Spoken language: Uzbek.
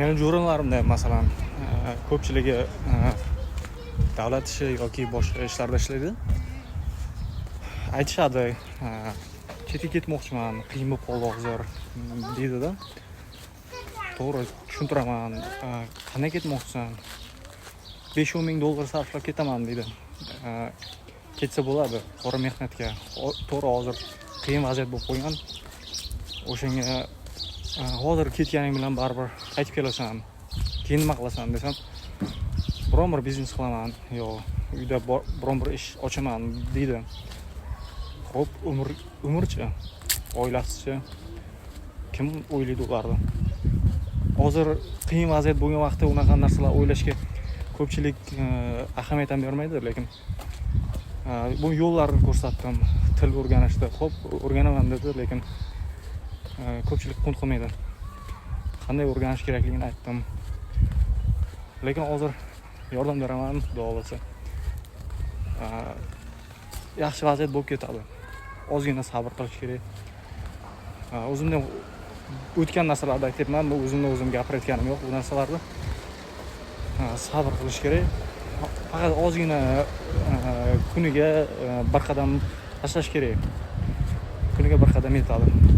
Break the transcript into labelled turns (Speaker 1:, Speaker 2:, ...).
Speaker 1: Meni jo'ralarimda masalan ko'pchiligi davlat ishi yoki boshqa ishlarda ishlaydi. Aytishadi, chetga ketmoqchiman, qiyin bo'lib qoldi hozir deydi-da. To'g'ri, tushuntiraman. Qanday ketmoqchisan? 5-10 ming dollar sarflab ketaman deydi. Ketsa bo'ladi, qora mehnatga. To'g'ri, hozir qiyin vaziyat bo'lib qolgan. O'shanga hozir ketganing bilan baribir qaytib kelasan. Keyin nima qilasan desam, biron bir biznes qilaman yo uyda biron bir ish ochaman deydi. Xo'p, umrchi, oilasichi kim o'ylaydi ularni? Hozir qiyin vaziyat bo'lgan vaqtda unaqa narsalar o'ylashga ko'pchilik ahamiyat ham bermaydi, lekin bu yo'llarni ko'rsatdim. Til o'rganishda, xo'p, o'rganaman dedi, lekin ko'pchilik qunt qilmaydi. Qanday o'rganish kerakligini aytdim. Lekin hozir yordam beraman, xudo xolasa. Yaxshi vaziyat bo'lib ketadi. Ozgina sabr qilish kerak. O'zimdan o'tgan narsalarni aytyapman, bu o'zim gapirayotganim yo'q bu narsalarni. Sabr qilish kerak. Faqat ozgina kuniga bir qadam tashlash kerak. Kuniga bir qadam yetadi.